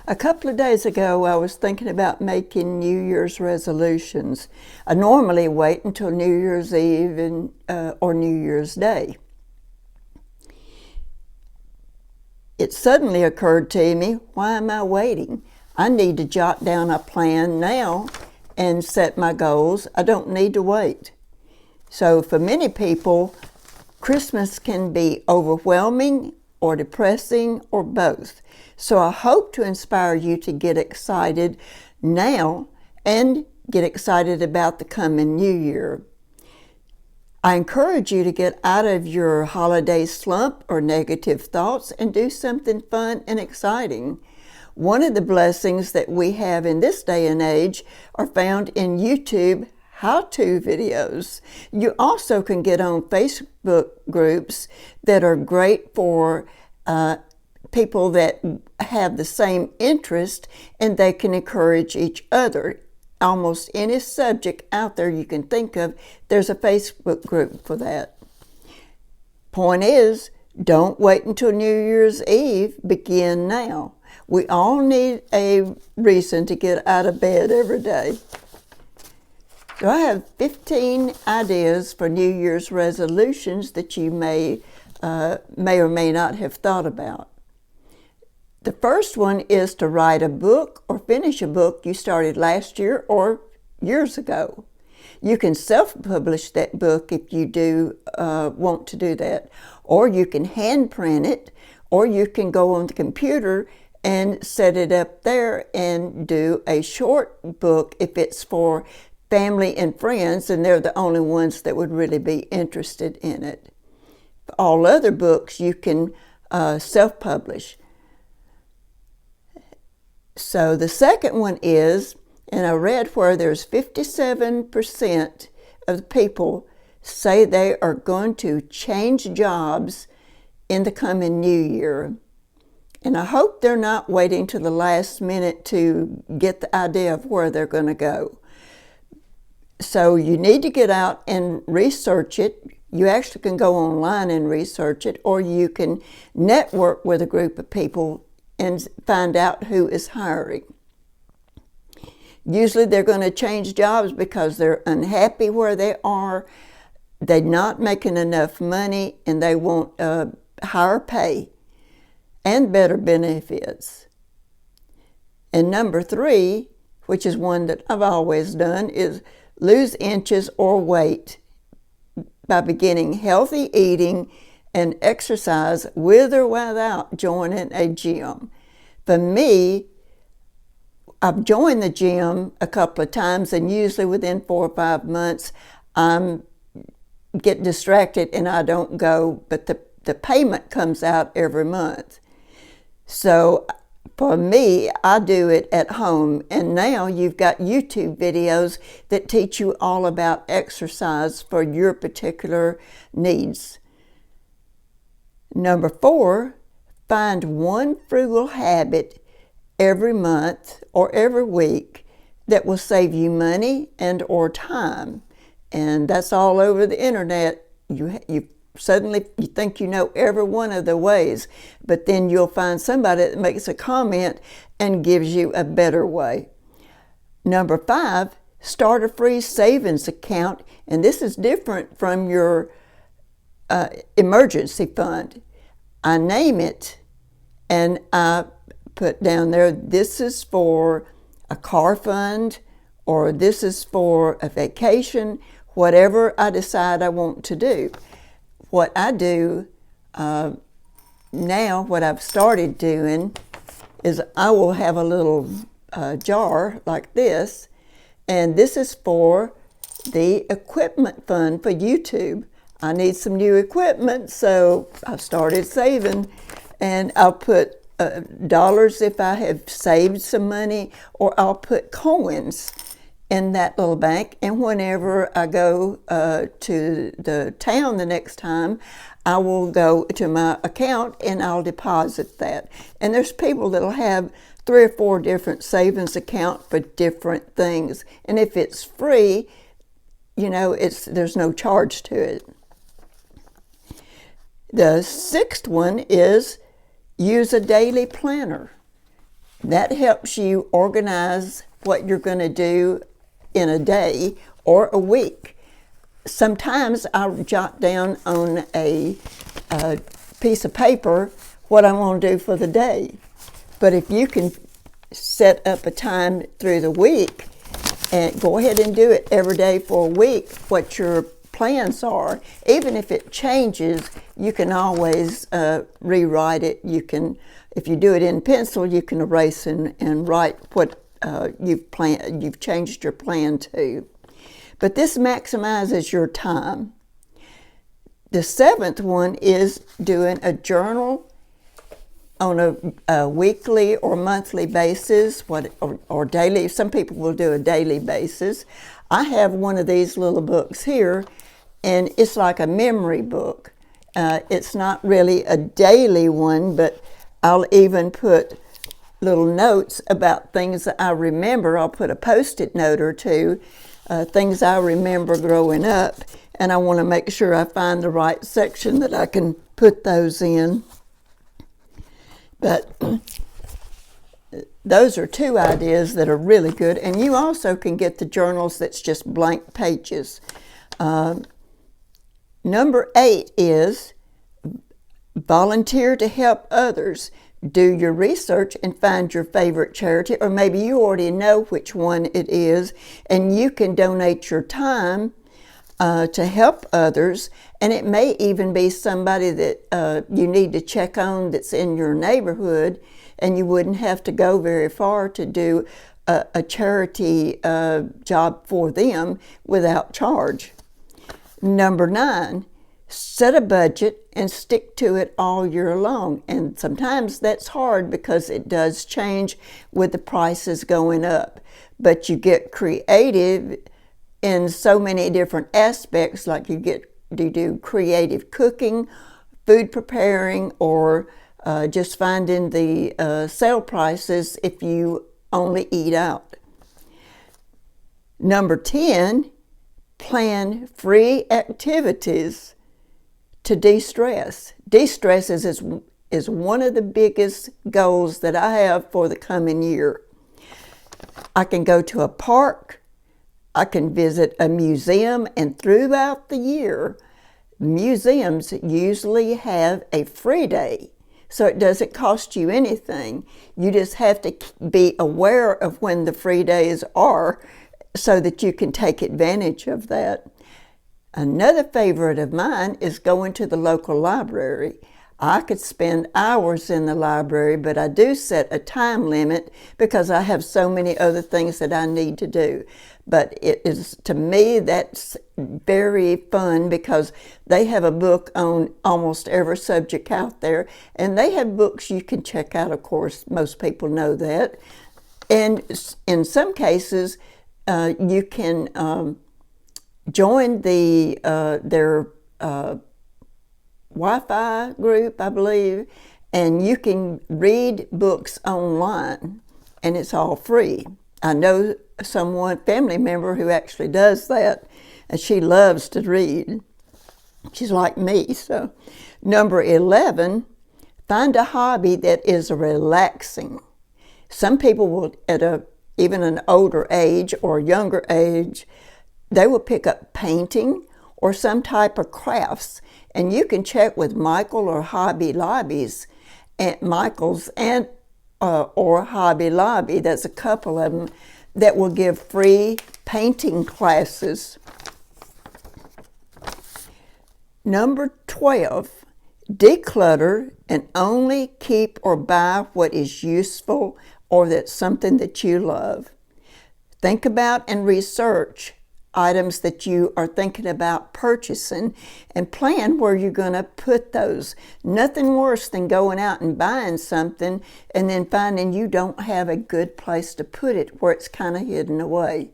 A couple of days ago, I was thinking about making New Year's resolutions. I normally wait until New Year's Eve or New Year's Day. It suddenly occurred to me, why am I waiting? I need to jot down a plan now and set my goals. I don't need to wait. So for many people, Christmas can be overwhelming or depressing or both. So I hope to inspire you to get excited now and get excited about the coming new year. I encourage you to get out of your holiday slump or negative thoughts and do something fun and exciting. One of the blessings that we have in this day and age are found in YouTube how-to videos. You also can get on Facebook groups that are great for people that have the same interest, and they can encourage each other. Almost any subject out there you can think of, there's a Facebook group for that. Point is, don't wait until New Year's Eve. Begin now. We all need a reason to get out of bed every day. So I have 15 ideas for New Year's resolutions that you may or may not have thought about. The first one is to write a book or finish a book you started last year or years ago. You can self-publish that book if you do want to do that, or you can hand print it, or you can go on the computer and set it up there and do a short book if it's for family and friends, and they're the only ones that would really be interested in it. All other books you can self-publish. So the second one is, and I read where there's 57% of the people say they are going to change jobs in the coming new year. And I hope they're not waiting to the last minute to get the idea of where they're going to go. So you need to get out and research it. You actually can go online and research it, or you can network with a group of people and find out who is hiring. Usually they're going to change jobs because they're unhappy where they are, they're not making enough money, and they want higher pay and better benefits. And number 3, which is one that I've always done, is lose inches or weight by beginning healthy eating and exercise with or without joining a gym. For me, I've joined the gym a couple of times, and usually within 4 or 5 months, I get distracted and I don't go, but the payment comes out every month. So for me, I do it at home, and now you've got YouTube videos that teach you all about exercise for your particular needs. Number 4, find one frugal habit every month or every week that will save you money and or time. And that's all over the internet. You suddenly you think you know every one of the ways, but then you'll find somebody that makes a comment and gives you a better way. Number 5, start a free savings account, and this is different from your emergency fund. I name it and I put down there, this is for a car fund, or this is for a vacation, whatever I decide I want to do. What I do now, what I've started doing, is I will have a little jar like this, and this is for the equipment fund for YouTube. I need some new equipment, so I've started saving, and I'll put dollars if I have saved some money, or I'll put coins in that little bank, and whenever I go to the town the next time, I will go to my account and I'll deposit that. And there's people that'll have 3 or 4 different savings accounts for different things, and if it's free, you know, there's no charge to it. The 6th one is use a daily planner. That helps you organize what you're going to do in a day or a week. Sometimes I'll jot down on a piece of paper what I want to do for the day. But if you can set up a time through the week and go ahead and do it every day for a week, what your plans are, even if it changes, you can always rewrite it. You can, if you do it in pencil, you can erase and write what you've changed your plan to. But this maximizes your time. The seventh one is doing a journal on a weekly or monthly basis, or daily. Some people will do a daily basis. I have one of these little books here, and it's like a memory book. It's not really a daily one, but I'll even put little notes about things that I remember. I'll put a Post-it note or two, things I remember growing up, and I want to make sure I find the right section that I can put those in. But those are two ideas that are really good, and you also can get the journals that's just blank pages. Number 8 is volunteer to help others. Do your research and find your favorite charity, or maybe you already know which one it is, and you can donate your time to help others. And it may even be somebody that you need to check on that's in your neighborhood, and you wouldn't have to go very far to do a charity job for them without charge. Number 9, set a budget and stick to it all year long. And sometimes that's hard because it does change with the prices going up. But you get creative in so many different aspects, like you do creative cooking, food preparing, or just finding the sale prices if you only eat out. Number 10, plan free activities to de-stress. De-stress is one of the biggest goals that I have for the coming year. I can go to a park, I can visit a museum, and throughout the year, museums usually have a free day, so it doesn't cost you anything. You just have to be aware of when the free days are so that you can take advantage of that. Another favorite of mine is going to the local library. I could spend hours in the library, but I do set a time limit because I have so many other things that I need to do. But it is, to me, that's very fun because they have a book on almost every subject out there, and they have books you can check out. Of course, most people know that. And in some cases, you can join their Wi-Fi group, I believe, and you can read books online, and it's all free. I know someone, family member, who actually does that, and she loves to read. She's like me. So, number 11, find a hobby that is relaxing. Some people will, at even an older age or younger age, they will pick up painting or some type of crafts, and you can check with Michael or Hobby Lobbies, and Michael's and or Hobby Lobby. There's a couple of them that will give free painting classes. Number 12, declutter and only keep or buy what is useful or that's something that you love. Think about and research items that you are thinking about purchasing and plan where you're going to put those. Nothing worse than going out and buying something and then finding you don't have a good place to put it where it's kind of hidden away.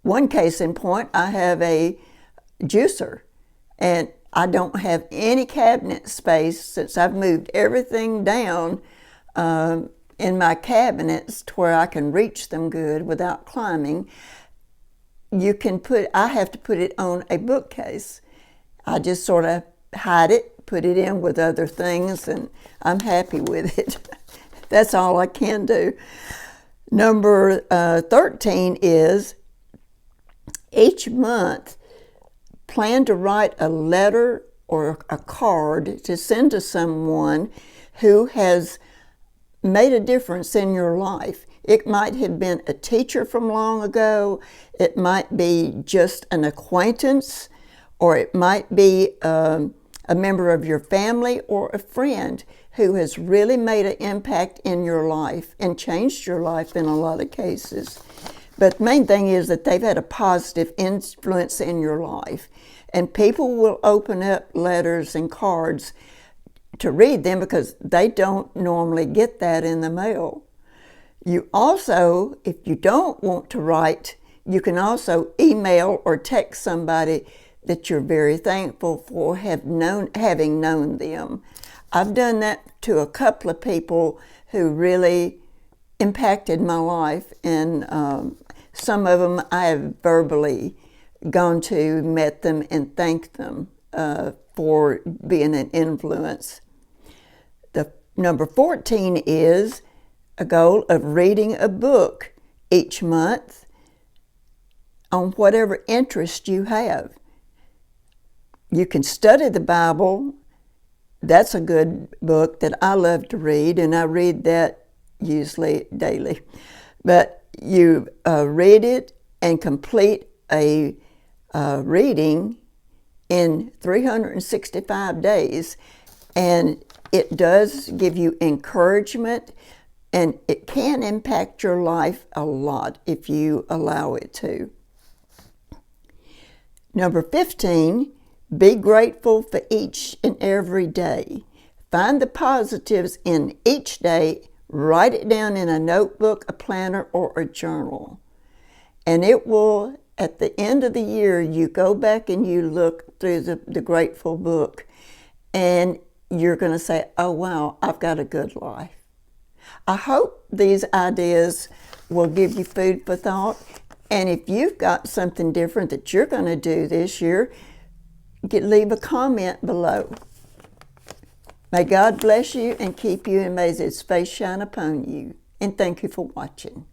One case in point, I have a juicer and I don't have any cabinet space since I've moved everything down in my cabinets to where I can reach them good without climbing. I have to put it on a bookcase. I just sort of hide it, put it in with other things, and I'm happy with it. That's all I can do. Number 13 is each month plan to write a letter or a card to send to someone who has made a difference in your life. It might have been a teacher from long ago, it might be just an acquaintance, or it might be a member of your family or a friend who has really made an impact in your life and changed your life in a lot of cases. But the main thing is that they've had a positive influence in your life. And people will open up letters and cards to read them because they don't normally get that in the mail. You also, if you don't want to write, you can also email or text somebody that you're very thankful for having known them. I've done that to a couple of people who really impacted my life, and some of them I have verbally gone to, met them, and thanked them for being an influence. The number 14 is a goal of reading a book each month on whatever interest you have. You can study the Bible. That's a good book that I love to read, and I read that usually daily. But you read it and complete a reading in 365 days, and it does give you encouragement, and it can impact your life a lot if you allow it to. Number 15, be grateful for each and every day. Find the positives in each day, write it down in a notebook, a planner, or a journal. And it will, at the end of the year, you go back and you look through the grateful book, and you're going to say, oh wow, I've got a good life. I hope these ideas will give you food for thought. And if you've got something different that you're going to do this year, leave a comment below. May God bless you and keep you, and may His face shine upon you. And thank you for watching.